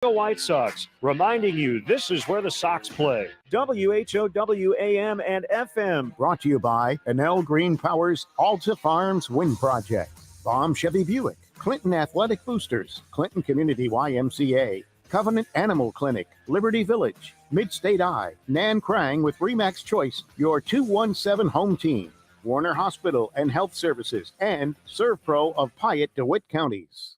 White Sox, reminding you this is where the Sox play. WHOW AM and FM. Brought to you by Enel Green Power's Alta Farms Wind Project, Baum Chevy Buick, Clinton Athletic Boosters, Clinton Community YMCA, Covenant Animal Clinic, Liberty Village, Midstate Eye, Nan Krang with Remax Choice, your 217 home team, Warner Hospital and Health Services, and ServPro of Piatt DeWitt counties.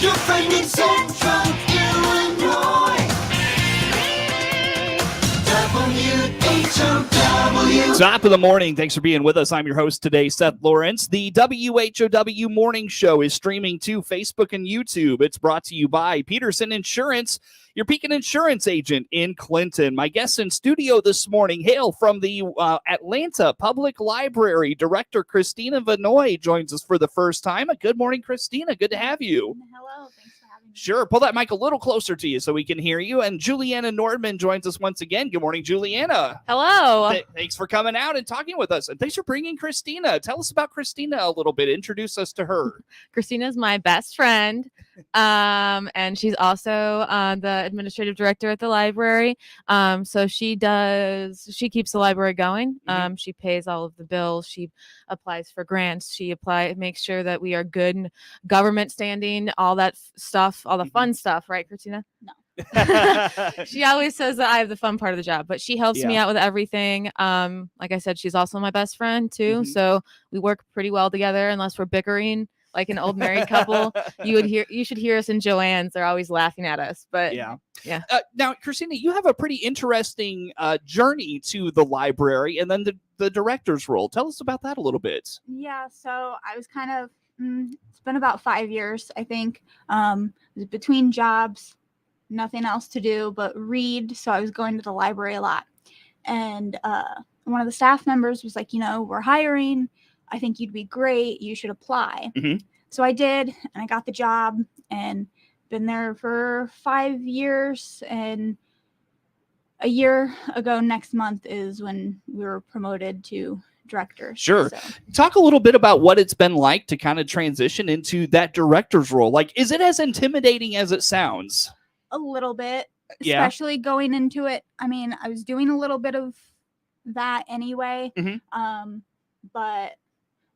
Your friend in Central Illinois. WHOW. Top of the morning. Thanks for being with us. I'm your host today, Seth Lawrence. The WHOW Morning Show is streaming to Facebook and YouTube. It's brought to you by Peterson Insurance, your Pekin Insurance agent in Clinton. My guests in studio this morning hail from the Atlanta Public Library. Director Christina Vanoy joins us for the first time. Good morning, Christina. Good to have you. Hello. Thanks for having me. Sure. Pull that mic a little closer to you so we can hear you. And Julianna Nordman joins us once again. Good morning, Julianna. Hello. Thanks for coming out and talking with us. And thanks for bringing Christina. Tell us about Christina a little bit. Introduce us to her. Christina's my best friend. And she's also the administrative director at the library. So she keeps the library going. She pays all of the bills. She applies for grants. She makes sure that we are good in government standing, all that stuff, all the fun stuff, right, Christina? No. She always says that I have the fun part of the job, but she helps me out with everything. Like I said, she's also my best friend too. So we work pretty well together unless we're bickering like an old married couple. You should hear us in Joanne's. They're always laughing at us. But yeah. Now, Christina, you have a pretty interesting journey to the library and then the director's role. Tell us about that a little bit. Yeah, so I was kind of it's been about 5 years, I think. It was between jobs, nothing else to do but read. So I was going to the library a lot. And one of the staff members was like, we're hiring. I think you'd be great. You should apply. So I did, and I got the job and been there for 5 years. And a year ago next month is when we were promoted to director. Sure. So. Talk a little bit about what it's been like to kind of transition into that director's role. Like, is it as intimidating as it sounds? A little bit, especially going into it. I mean, I was doing a little bit of that anyway, but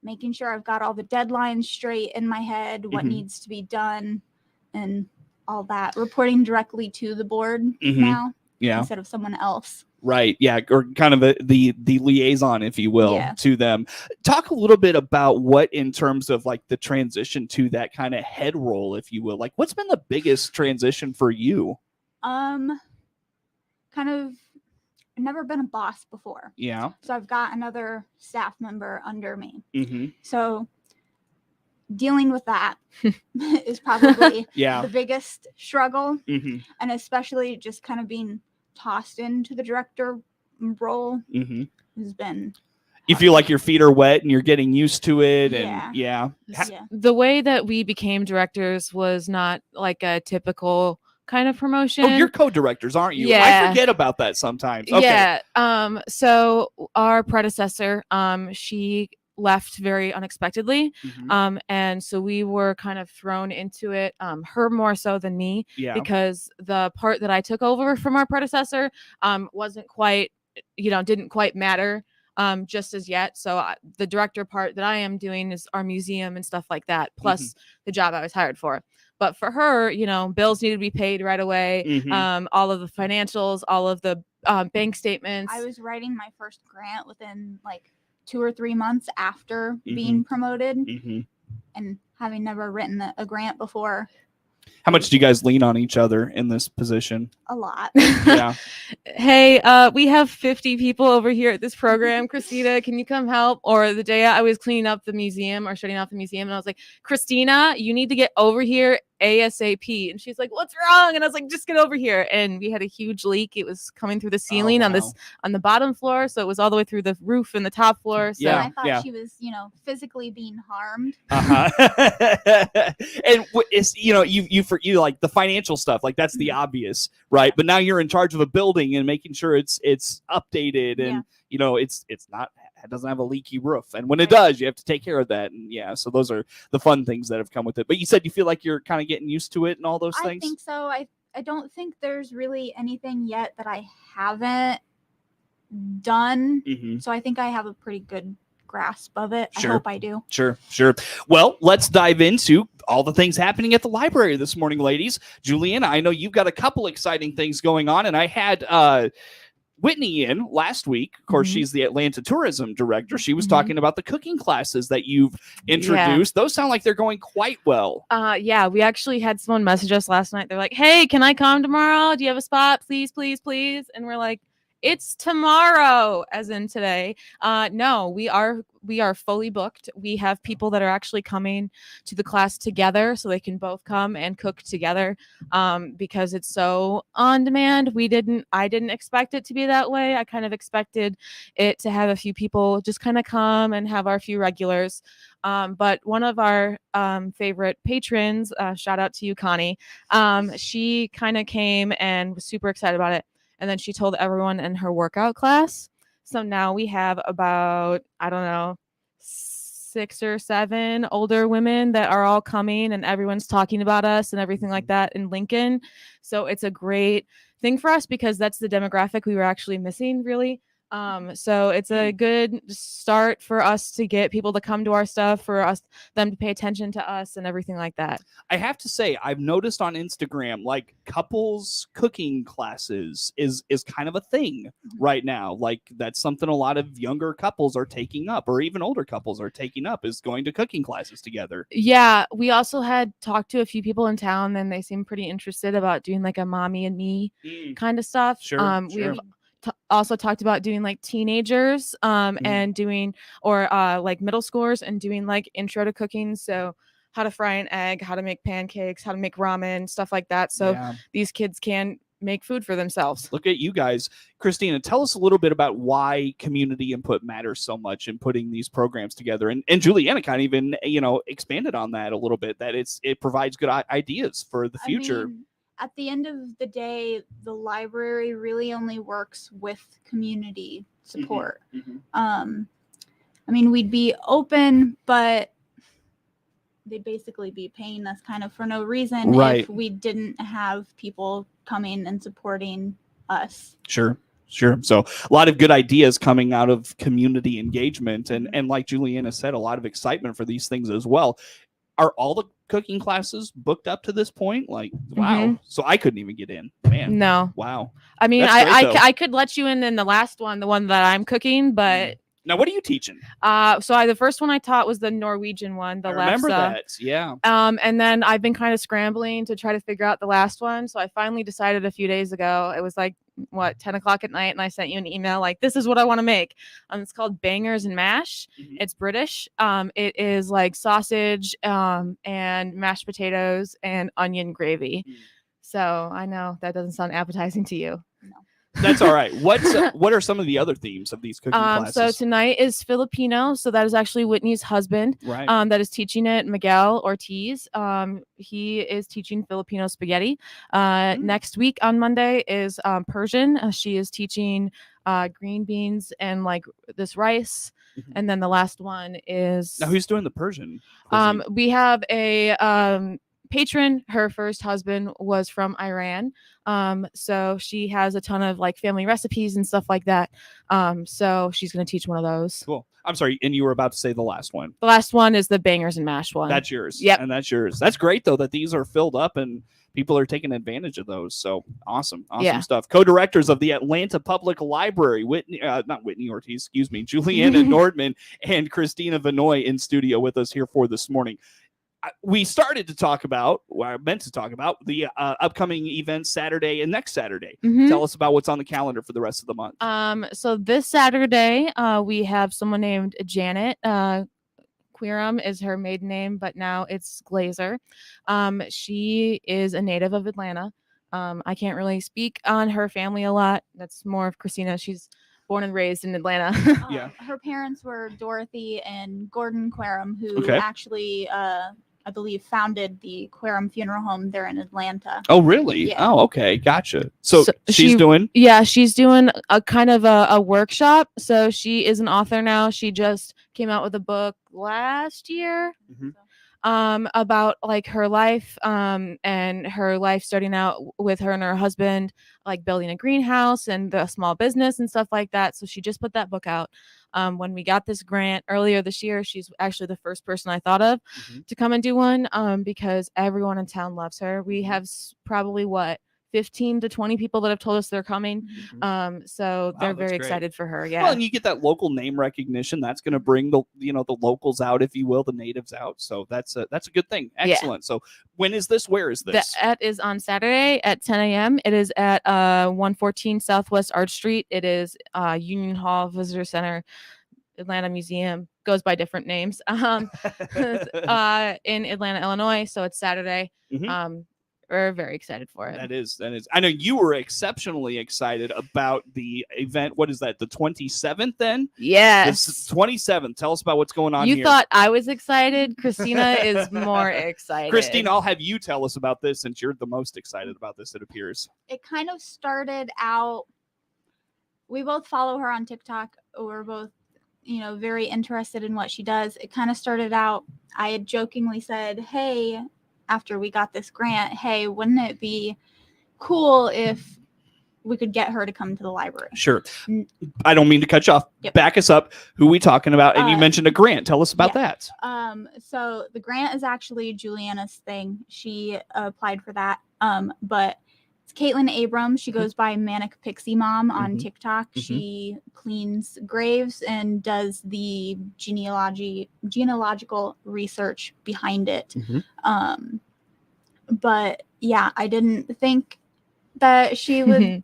making sure I've got all the deadlines straight in my head, what needs to be done, and all that. Reporting directly to the board now instead of someone else. Right. Yeah. Or kind of the liaison, if you will, to them. Talk a little bit about what, in terms of like the transition to that kind of head role, if you will, like what's been the biggest transition for you? Kind of, I've never been a boss before. Yeah. So I've got another staff member under me. So dealing with that is probably the biggest struggle. And especially just kind of being tossed into the director role has been you feel like your feet are wet and you're getting used to it. And the way that we became directors was not like a typical kind of promotion. Oh, you're co-directors, aren't you? Yeah. I forget about that sometimes. Okay. Yeah. So our predecessor, she left very unexpectedly. And so we were kind of thrown into it, her more so than me, because the part that I took over from our predecessor wasn't quite, didn't quite matter just as yet. So the director part that I am doing is our museum and stuff like that, plus the job I was hired for. But for her, bills needed to be paid right away. All of the financials, all of the bank statements. I was writing my first grant within like 2 or 3 months after being promoted and having never written a grant before. How much do you guys lean on each other in this position? A lot. Hey, we have 50 people over here at this program. Christina, can you come help? Or the day I was cleaning up the museum or shutting off the museum, and I was like, Christina, you need to get over here ASAP. And she's like, what's wrong? And I was like, just get over here. And we had a huge leak. It was coming through the ceiling on the bottom floor. So it was all the way through the roof and the top floor. So I thought she was, physically being harmed. And it's, you like the financial stuff, like that's the obvious, right? But now you're in charge of a building and making sure it's updated and, it's not it doesn't have a leaky roof. And when it does, you have to take care of that. And yeah, so those are the fun things that have come with it. But you said you feel like you're kind of getting used to it and all those I things? think so. I don't think there's really anything yet that I haven't done. Mhm. So I think I have a pretty good grasp of it. Sure. I hope I do. Sure. Well, let's dive into all the things happening at the library this morning, ladies. Julianna, I know you've got a couple exciting things going on, and I had Whitney in last week. Of course, she's the Atlanta tourism director. She was talking about the cooking classes that you've introduced. Those sound like they're going quite well. Yeah, we actually had someone message us last night. They're like, "Hey, can I come tomorrow? Do you have a spot? Please, please, please." And we're like, "It's tomorrow," as in today. No, we are fully booked. We have people that are actually coming to the class together so they can both come and cook together, because it's so on demand. I didn't expect it to be that way. I kind of expected it to have a few people just kind of come and have our few regulars. But one of our favorite patrons, shout out to you, Connie, she kind of came and was super excited about it. And then she told everyone in her workout class. So now we have about, I don't know, 6 or 7 older women that are all coming, and everyone's talking about us and everything like that in Lincoln. So it's a great thing for us because that's the demographic we were actually missing, really. So it's a good start for us to get people to come to our stuff, for them to pay attention to us and everything like that. I have to say, I've noticed on Instagram, like couples cooking classes is kind of a thing right now. Like that's something a lot of younger couples are taking up, or even older couples are taking up, is going to cooking classes together. Yeah, we also had talked to a few people in town, and they seemed pretty interested about doing like a mommy and me kind of stuff. We have also talked about doing like teenagers and doing, or like middle schoolers, and doing like intro to cooking. So how to fry an egg, how to make pancakes, how to make ramen, stuff like that. So these kids can make food for themselves. Look at you guys. Christina, tell us a little bit about why community input matters so much in putting these programs together. And Julianna kind of even, expanded on that a little bit, that it provides good ideas for the future. I mean, at the end of the day, the library really only works with community support. I mean, we'd be open, but they'd basically be paying us kind of for no reason if we didn't have people coming and supporting us. Sure. So a lot of good ideas coming out of community engagement. And like Julianna said, a lot of excitement for these things as well. Are all the cooking classes booked up to this point? Like, wow. So I couldn't even get in, man. No. Wow. I mean, I could let you in the last one, the one that I'm cooking, but now what are you teaching? The first one I taught was the Norwegian one, the I remember lefse. that. Yeah. And then I've been kind of scrambling to try to figure out the last one. So I finally decided a few days ago. It was like 10 o'clock at night, and I sent you an email like, this is what I want to make. It's called Bangers and Mash. It's British. It is like sausage and mashed potatoes and onion gravy. So I know that doesn't sound appetizing to you. No. That's all right. What are some of the other themes of these cooking classes? So tonight is Filipino. So that is actually Whitney's husband. Right. That is teaching it, Miguel Ortiz. He is teaching Filipino spaghetti. Next week on Monday is Persian. She is teaching green beans and like this rice. And then the last one is. Now who's doing the Persian cuisine? We have a patron. Her first husband was from Iran. So she has a ton of like family recipes and stuff like that. So she's going to teach one of those. Cool. I'm sorry. And you were about to say the last one. The last one is the Bangers and Mash one. That's yours. Yep. And that's yours. That's great though, that these are filled up and people are taking advantage of those. So awesome stuff. Co-directors of the Atlanta Public Library, Julianna Nordman and Christina Vanoy in studio with us here for this morning. We started to talk about, I meant to talk about, the upcoming events Saturday and next Saturday. Tell us about what's on the calendar for the rest of the month. So this Saturday, we have someone named Janet. Queerum is her maiden name, but now it's Glazer. She is a native of Atlanta. I can't really speak on her family a lot. That's more of Christina. She's born and raised in Atlanta. Her parents were Dorothy and Gordon Querum, who actually I believe, founded the Aquarium Funeral Home there in Atlanta. Oh, really? Yeah. Oh, okay. Gotcha. So she's she's doing a kind of a workshop. So she is an author now. She just came out with a book last year. About like her life and her life starting out with her and her husband, like building a greenhouse and the small business and stuff like that. So she just put that book out. When we got this grant earlier this year, she's actually the first person I thought of to come and do one because everyone in town loves her. We have probably 15 to 20 people that have told us they're coming. So they're very excited for her. Yeah. Well, and you get that local name recognition. That's going to bring the locals out, if you will, the natives out. So that's a good thing. Excellent. Yeah. So when is this? Where is this? That is on Saturday at 10 a.m. It is at 114 Southwest Arch Street. It is Union Hall Visitor Center, Atlanta Museum, goes by different names in Atlanta, Illinois. So it's Saturday. We're very excited for it. That is. I know you were exceptionally excited about the event. What is that? The 27th then? Yes. The 27th. Tell us about what's going on here. You thought I was excited. Christina is more excited. Christina, I'll have you tell us about this since you're the most excited about this, it appears. It kind of started out, we both follow her on TikTok. We're both, very interested in what she does. It kind of started out, I had jokingly said, hey, after we got this grant, hey, wouldn't it be cool if we could get her to come to the library? Sure. I don't mean to cut you off. Yep. Back us up. Who are we talking about? And you mentioned a grant. Tell us about that. So the grant is actually Julianna's thing. She applied for that. But it's Caitlin Abrams. She goes by Manic Pixie Mom on TikTok. She cleans graves and does the genealogical research behind it. But yeah, I didn't think that she would.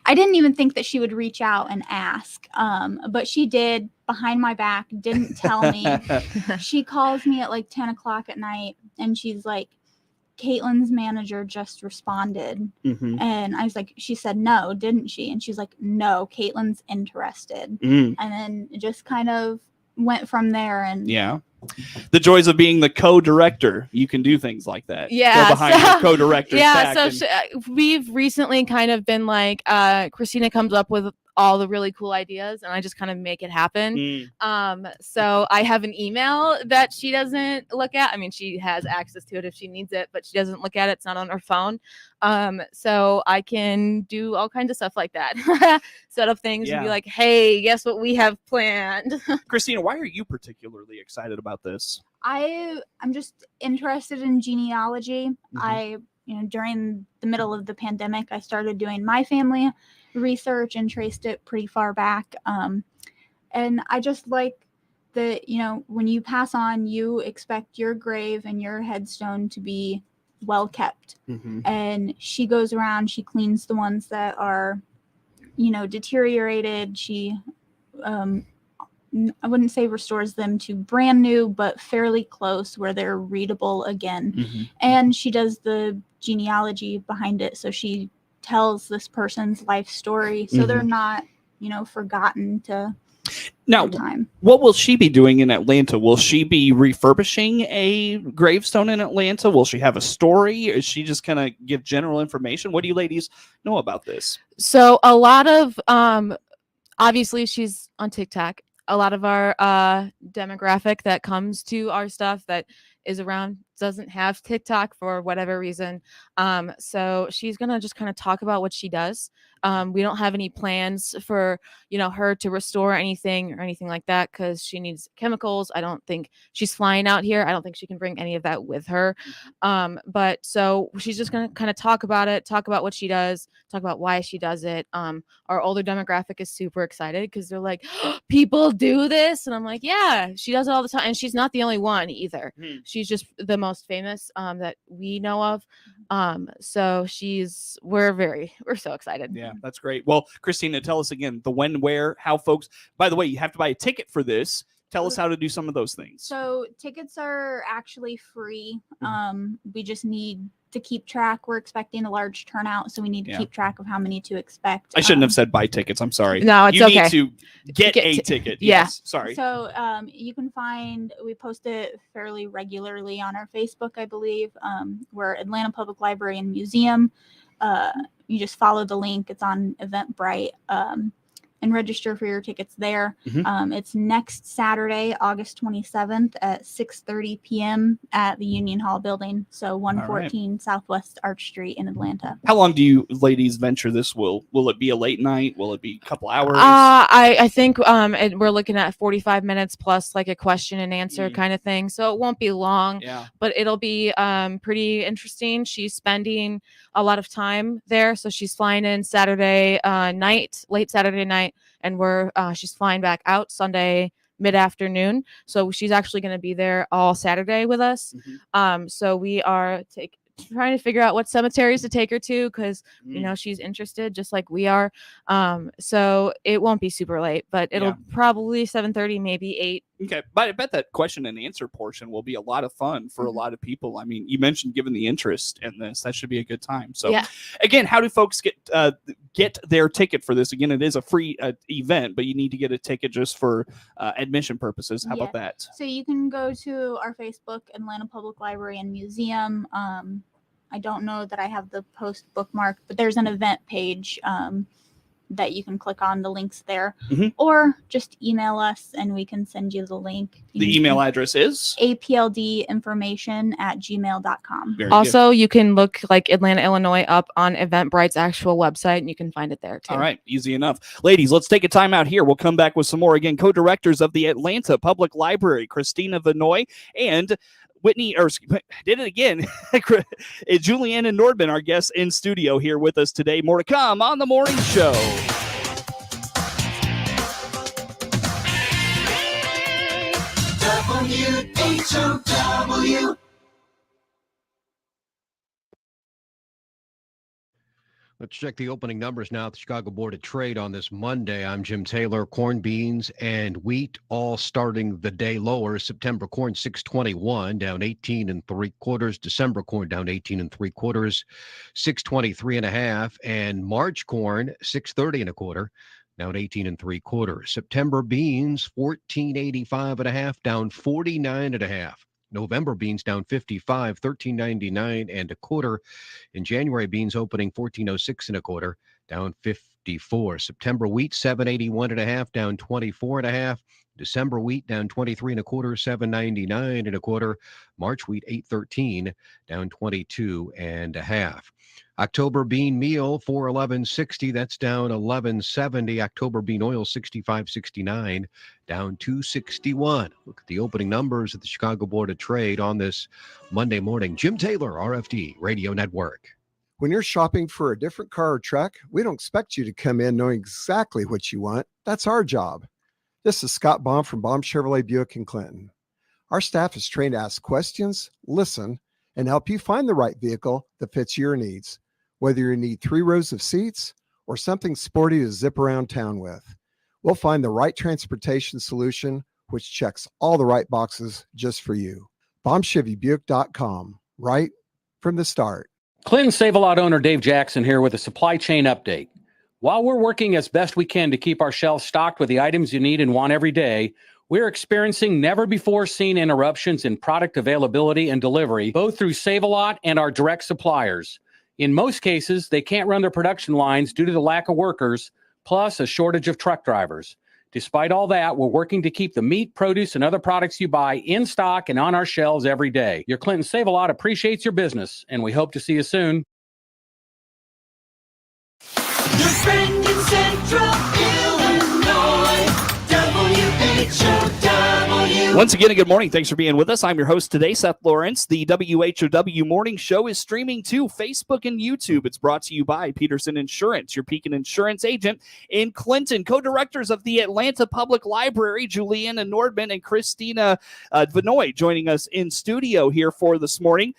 I didn't even think that she would reach out and ask. But she did behind my back. Didn't tell me. She calls me at like 10 o'clock at night, and she's like, Caitlin's manager just responded. And I was like, she said no, didn't she? And she's like, no, Caitlin's interested. And then it just kind of went from there. And yeah, the joys of being the co-director. You can do things like that. Yeah. Go behind your co-director's back. So we've recently kind of been like, Christina comes up with all the really cool ideas and I just kind of make it happen. So I have an email that she doesn't look at. I mean, she has access to it if she needs it, but she doesn't look at it. It's not on her phone. So I can do all kinds of stuff like that. Set up things and be like, hey, guess what we have planned? Christina, why are you particularly excited about this? I'm just interested in genealogy. During the middle of the pandemic, I started doing my family research and traced it pretty far back. And I just like that, when you pass on, you expect your grave and your headstone to be well kept. And she goes around, she cleans the ones that are, deteriorated. She, I wouldn't say restores them to brand new, but fairly close where they're readable again. And she does the genealogy behind it. So she tells this person's life story. So they're not, forgotten to now time. What will she be doing in Atlanta? Will she be refurbishing a gravestone in Atlanta? Will she have a story? Is she just going to give general information? What do you ladies know about this? So a lot of, obviously she's on TikTok. A lot of our demographic that comes to our stuff that is around doesn't have TikTok for whatever reason. So she's going to just kind of talk about what she does. We don't have any plans for, her to restore anything or anything like that because she needs chemicals. I don't think she's flying out here. I don't think she can bring any of that with her. But so she's just going to kind of talk about it, talk about what she does, talk about why she does it. Our older demographic is super excited because they're like, oh, people do this. And I'm like, yeah, she does it all the time. And she's not the only one either. She's just the most famous that we know of. So we're so excited. Yeah, that's great. Well, Christina, tell us again the when, where, how folks, by the way, you have to buy a ticket for this. Tell us how to do some of those things. So tickets are actually free. We just need to keep track. We're expecting a large turnout, so we need to Yeah. keep track of how many to expect. I shouldn't have said buy tickets. I'm sorry. No, it's you okay. need to get Get a to- ticket. yeah. Yes. Sorry. So you can we post it fairly regularly on our Facebook, I believe. We're Atlanta Public Library and Museum. You just follow the link. It's on Eventbrite. And register for your tickets there. Mhm. It's next Saturday, August 27th at 6:30 p.m. at the Union Hall building. So 114 Southwest Arch Street in Atlanta. How long do you ladies venture this? Will it be a late night? Will it be a couple hours? I think we're looking at 45 minutes plus like a question and answer kind of thing. So it won't be long, Yeah. but it'll be pretty interesting. She's spending a lot of time there. So she's flying in Saturday night, late Saturday night, and she's flying back out Sunday mid-afternoon. So she's actually going to be there all Saturday with us. So we are trying to figure out what cemeteries to take her to, because you know she's interested just like we are. So it won't be super late, but it'll probably 7:30, maybe 8. Okay, but I bet that question and answer portion will be a lot of fun for a lot of people. I mean, you mentioned given the interest in this, that should be a good time. So, Yeah. Again, how do folks get their ticket for this? Again, it is a free event, but you need to get a ticket just for admission purposes. How about that? So you can go to our Facebook, Atlanta Public Library and Museum. I don't know that I have the post bookmarked, but there's an event page that you can click on the links there, or just email us and we can send you the link. The email address is apldinformation@gmail.com. Also, you can look like Atlanta, Illinois up on Eventbrite's actual website, and you can find it there too. All right, easy enough. Ladies, let's take a time out here. We'll come back with some more. Again, co-directors of the Atlanta Public Library, Christina Vinoy and did it again. Julianna Nordman, our guests in studio here with us today. More to come on the morning show. WHOW. Let's check the opening numbers now at the Chicago Board of Trade on this Monday. I'm Jim Taylor. Corn, beans, and wheat all starting the day lower. September corn 621, down 18 3/4. December corn down 18 3/4, 623 1/2. And March corn 630 1/4, down 18 3/4. September beans 1485 1/2, down 49 1/2. November beans down 55, 13.99 1/4. In January, beans opening 1406 1/4, down 54. September wheat 781 1/2, down 24 1/2. December wheat down 23 1/4, 799 1/4. March wheat 813, down 22 1/2. October bean meal 411.60, that's down 11.70. October bean oil 65.69, down 261. Look at the opening numbers at the Chicago Board of Trade on this Monday morning. Jim Taylor, RFD Radio Network. When you're shopping for a different car or truck, we don't expect you to come in knowing exactly what you want. That's our job. This is Scott Baum from Baum Chevrolet Buick in Clinton. Our staff is trained to ask questions, listen, and help you find the right vehicle that fits your needs, whether you need 3 rows of seats or something sporty to zip around town with. We'll find the right transportation solution, which checks all the right boxes just for you. BaumChevyBuick.com, right from the start. Clinton Save-A-Lot owner Dave Jackson here with a supply chain update. While we're working as best we can to keep our shelves stocked with the items you need and want every day, we're experiencing never-before-seen interruptions in product availability and delivery, both through Save-A-Lot and our direct suppliers. In most cases, they can't run their production lines due to the lack of workers, plus a shortage of truck drivers. Despite all that, we're working to keep the meat, produce, and other products you buy in stock and on our shelves every day. Your Clinton Save-A-Lot appreciates your business, and we hope to see you soon. Your friend in Central Illinois, WHOW. Once again, good morning. Thanks for being with us. I'm your host today, Seth Lawrence. The WHOW Morning Show is streaming to Facebook and YouTube. It's brought to you by Peterson Insurance, your Pekin Insurance agent in Clinton. Co-directors of the Atlanta Public Library, Julianna Nordman and Christina Vinoy, joining us in studio here for this morning.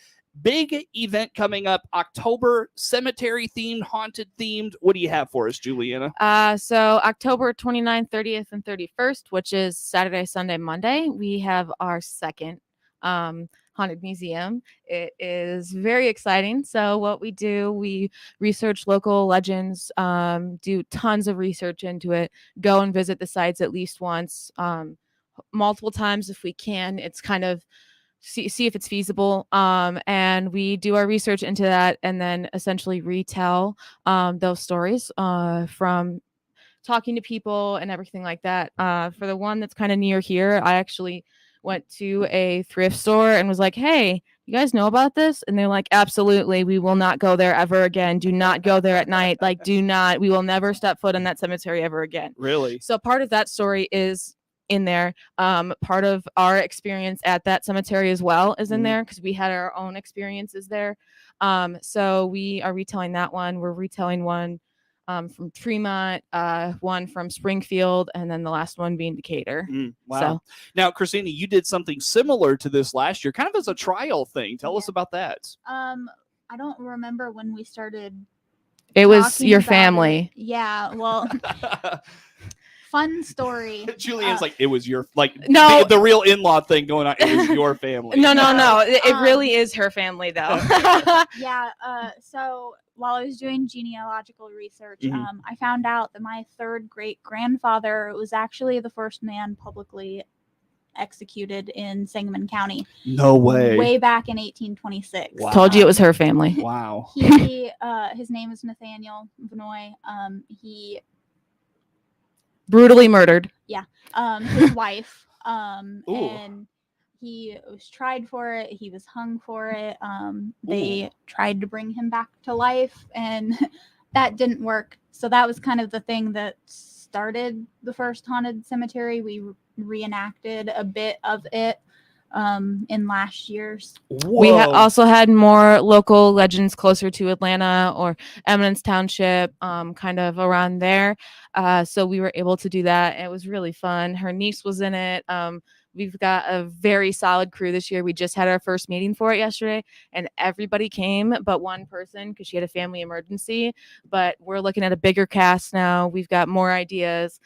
Big event coming up, October, cemetery themed, haunted themed. What do you have for us, Julianna? So October 29th, 30th, and 31st, which is Saturday, Sunday, Monday, we have our second haunted museum. It is very exciting. So what we do, we research local legends, do tons of research into it, go and visit the sites at least once, multiple times if we can. It's kind of see if it's feasible, and we do our research into that and then essentially retell those stories from talking to people and everything like that. For the one that's kind of near here, I actually went to a thrift store and was like, hey, you guys know about this? And they're like, absolutely, we will not go there ever again. Do not go there at night. Like, do not, we will never step foot in that cemetery ever again. Really? So part of that story is in there. Part of our experience at that cemetery as well is in there because we had our own experiences there. So we are retelling that one. We're retelling one from Tremont, one from Springfield, and then the last one being Decatur. Wow. So, Now, Christina, you did something similar to this last year, kind of as a trial thing. Tell us about that. I don't remember when we started. it was talking your about family. it. Yeah, well, fun story. Julian's like, it was your, No. the real in-law thing going on. It was your family. No. It really is her family, though. Yeah. So while I was doing genealogical research, I found out that my third great grandfather was actually the first man publicly executed in Sangamon County. No way. Way back in 1826. Wow. Told you it was her family. Wow. He, his name is Nathaniel Vinoy. He Brutally murdered. his wife, Ooh. and he was tried for it. He was hung for it. They tried to bring him back to life, and that didn't work. So that was kind of the thing that started the first haunted cemetery. We reenacted a bit of it in last year's. We also had more local legends closer to Atlanta or Eminence Township, kind of around there. So we were able to do that. It was really fun. Her niece was in it. We've got a very solid crew this year. We just had our first meeting for it yesterday, and everybody came but one person because she had a family emergency. But we're looking at a bigger cast now. We've got more ideas,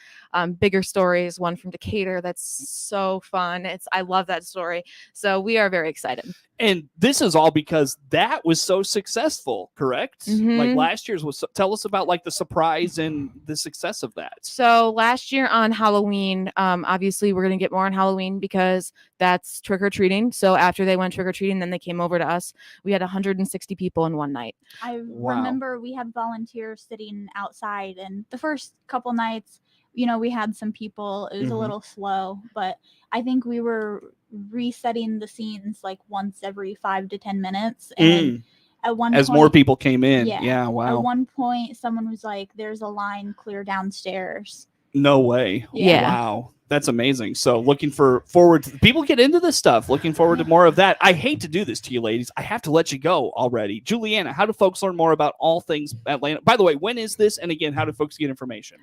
bigger stories. One from Decatur that's so fun. I love that story. So we are very excited. And this is all because that was so successful, correct? Like last year's was. Tell us about the surprise and the success of that. So last year on Halloween, obviously we're going to get more on Halloween because that's trick-or-treating. So after they went trick-or-treating, then they came over to us. We had 160 people in one night. I remember we had volunteers sitting outside, and the first couple nights, we had some people. It was a little slow, but I think we were resetting the scenes once every 5 to 10 minutes. And at one as point, more people came in. Yeah, wow. At one point, someone was like, "There's a line clear downstairs." No way. Yeah. Wow. That's amazing. So looking forward to people get into this stuff. Looking forward to more of that. I hate to do this to you ladies. I have to let you go already. Julianna, how do folks learn more about all things Atlanta? By the way, when is this? And again, how do folks get information?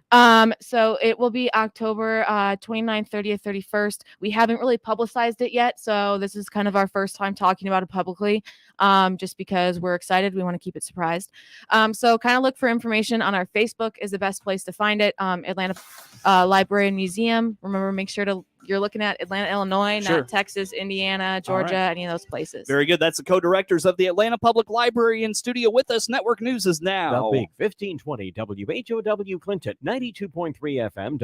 So it will be October 29th, 30th, 31st. We haven't really publicized it yet. So this is kind of our first time talking about it publicly. Just because we're excited. We want to keep it surprised. So kind of look for information on our Facebook is the best place to find it. Atlanta Library and Museum. Remember, make sure you're looking at Atlanta, Illinois, Sure. not Texas, Indiana, Georgia, any of those places. Very good. That's the co-directors of the Atlanta Public Library in studio with us. Network News is now. The Big 1520 WHOW Clinton, 92.3 FM,